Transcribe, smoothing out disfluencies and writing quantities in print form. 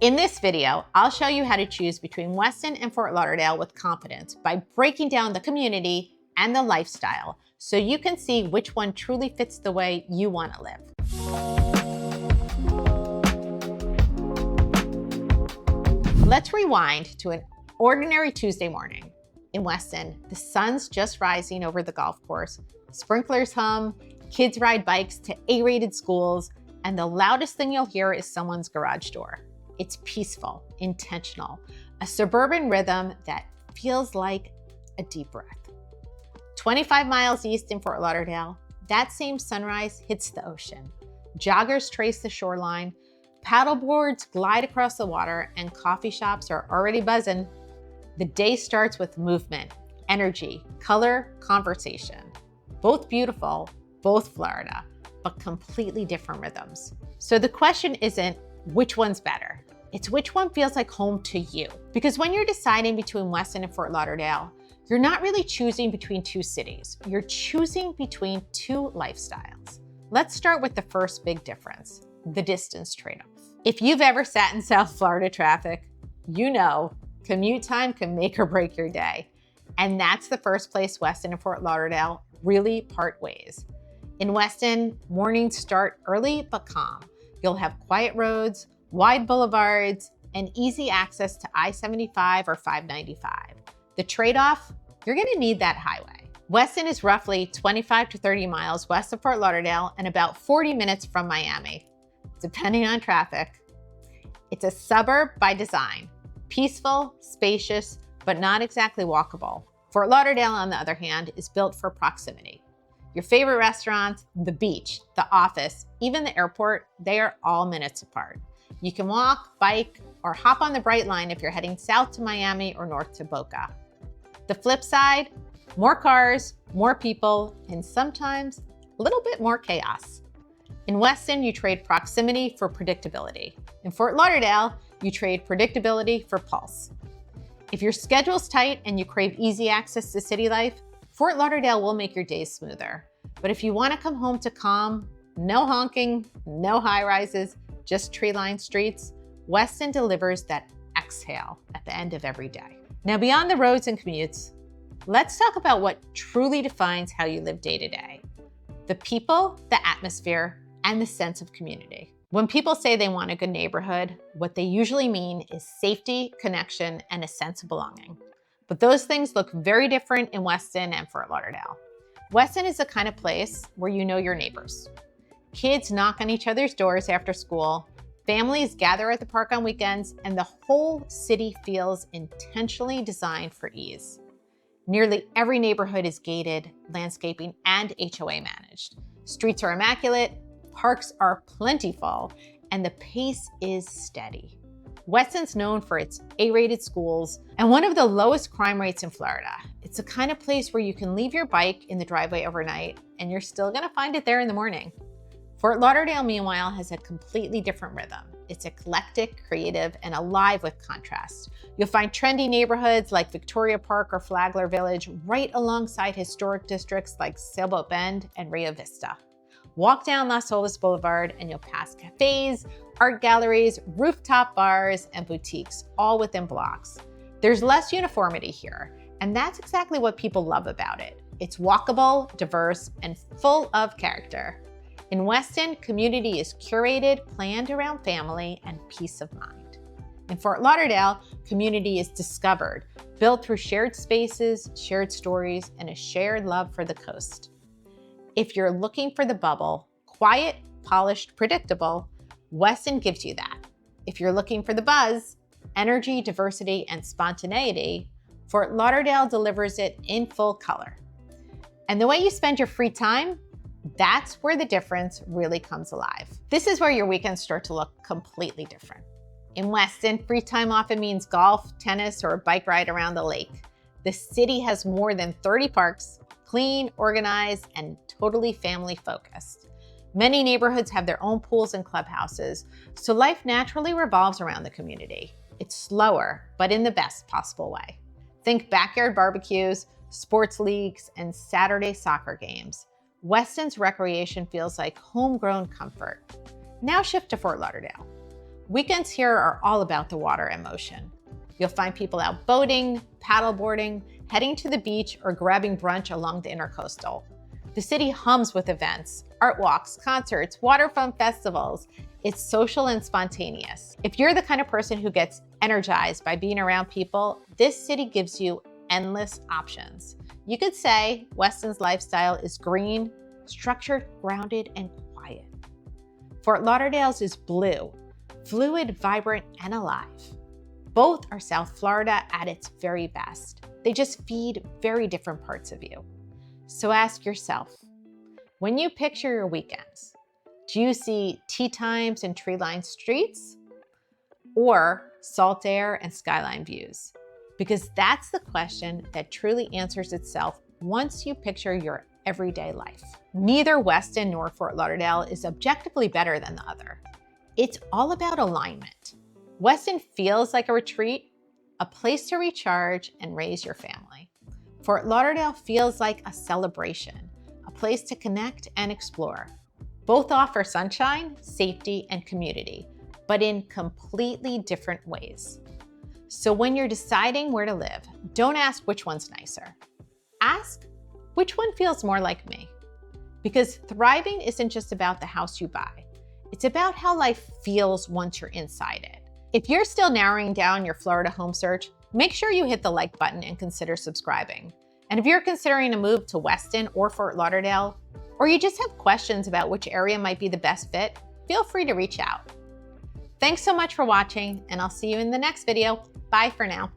In this video, I'll show you how to choose between Weston and Fort Lauderdale with confidence by breaking down the community and the lifestyle so you can see which one truly fits the way you want to live. Let's rewind to an ordinary Tuesday morning. In Weston, the sun's just rising over the golf course, sprinklers hum, kids ride bikes to A-rated schools, and the loudest thing you'll hear is someone's garage door. It's peaceful, intentional, a suburban rhythm that feels like a deep breath. 25 miles east in Fort Lauderdale, that same sunrise hits the ocean. Joggers trace the shoreline, paddleboards glide across the water, and coffee shops are already buzzing. The day starts with movement, energy, color, conversation. Both beautiful, both Florida, but completely different rhythms. So the question isn't which one's better. It's which one feels like home to you. Because when you're deciding between Weston and Fort Lauderdale, you're not really choosing between two cities. You're choosing between two lifestyles. Let's start with the first big difference, the distance trade-off. If you've ever sat in South Florida traffic, you know commute time can make or break your day. And that's the first place Weston and Fort Lauderdale really part ways. In Weston, mornings start early but calm. You'll have quiet roads, wide boulevards, and easy access to I-75 or 595. The trade-off, you're gonna need that highway. Weston is roughly 25 to 30 miles west of Fort Lauderdale and about 40 minutes from Miami, depending on traffic. It's a suburb by design, peaceful, spacious, but not exactly walkable. Fort Lauderdale, on the other hand, is built for proximity. Your favorite restaurants, the beach, the office, even the airport, they are all minutes apart. You can walk, bike, or hop on the Bright Line if you're heading south to Miami or north to Boca. The flip side, more cars, more people, and sometimes a little bit more chaos. In Weston, you trade proximity for predictability. In Fort Lauderdale, you trade predictability for pulse. If your schedule's tight and you crave easy access to city life, Fort Lauderdale will make your days smoother. But if you want to come home to calm, no honking, no high rises, just tree-lined streets, Weston delivers that exhale at the end of every day. Now, beyond the roads and commutes, let's talk about what truly defines how you live day to day. The people, the atmosphere, and the sense of community. When people say they want a good neighborhood, what they usually mean is safety, connection, and a sense of belonging. But those things look very different in Weston and Fort Lauderdale. Weston is the kind of place where you know your neighbors. Kids knock on each other's doors after school, families gather at the park on weekends, and the whole city feels intentionally designed for ease. Nearly every neighborhood is gated, landscaping, and HOA managed. Streets are immaculate, parks are plentiful, and the pace is steady. Weston's known for its A-rated schools and one of the lowest crime rates in Florida. It's the kind of place where you can leave your bike in the driveway overnight and you're still gonna find it there in the morning. Fort Lauderdale, meanwhile, has a completely different rhythm. It's eclectic, creative, and alive with contrast. You'll find trendy neighborhoods like Victoria Park or Flagler Village right alongside historic districts like Sailboat Bend and Rio Vista. Walk down Las Olas Boulevard and you'll pass cafes, art galleries, rooftop bars, and boutiques, all within blocks. There's less uniformity here, and that's exactly what people love about it. It's walkable, diverse, and full of character. In Weston, community is curated, planned around family and peace of mind. In Fort Lauderdale, community is discovered, built through shared spaces, shared stories, and a shared love for the coast. If you're looking for the bubble, quiet, polished, predictable, Weston gives you that. If you're looking for the buzz, energy, diversity, and spontaneity, Fort Lauderdale delivers it in full color. And the way you spend your free time, that's where the difference really comes alive. This is where your weekends start to look completely different. In Weston, free time often means golf, tennis, or a bike ride around the lake. The city has more than 30 parks, clean, organized, and totally family focused. Many neighborhoods have their own pools and clubhouses, so life naturally revolves around the community. It's slower, but in the best possible way. Think backyard barbecues, sports leagues, and Saturday soccer games. Weston's recreation feels like homegrown comfort. Now shift to Fort Lauderdale. Weekends here are all about the water and motion. You'll find people out boating, paddleboarding, heading to the beach, or grabbing brunch along the intercoastal. The city hums with events, art walks, concerts, waterfront festivals. It's social and spontaneous. If you're the kind of person who gets energized by being around people, this city gives you endless options. You could say Weston's lifestyle is green, structured, grounded, and quiet. Fort Lauderdale's is blue, fluid, vibrant, and alive. Both are South Florida at its very best. They just feed very different parts of you. So ask yourself, when you picture your weekends, do you see tea times and tree-lined streets, or salt air and skyline views? Because that's the question that truly answers itself once you picture your everyday life. Neither Weston nor Fort Lauderdale is objectively better than the other. It's all about alignment. Weston feels like a retreat, a place to recharge and raise your family. Fort Lauderdale feels like a celebration, a place to connect and explore. Both offer sunshine, safety, and community, but in completely different ways. So when you're deciding where to live, don't ask which one's nicer. Ask, which one feels more like me? Because thriving isn't just about the house you buy. It's about how life feels once you're inside it. If you're still narrowing down your Florida home search, make sure you hit the like button and consider subscribing. And if you're considering a move to Weston or Fort Lauderdale, or you just have questions about which area might be the best fit, feel free to reach out. Thanks so much for watching, and I'll see you in the next video. Bye for now.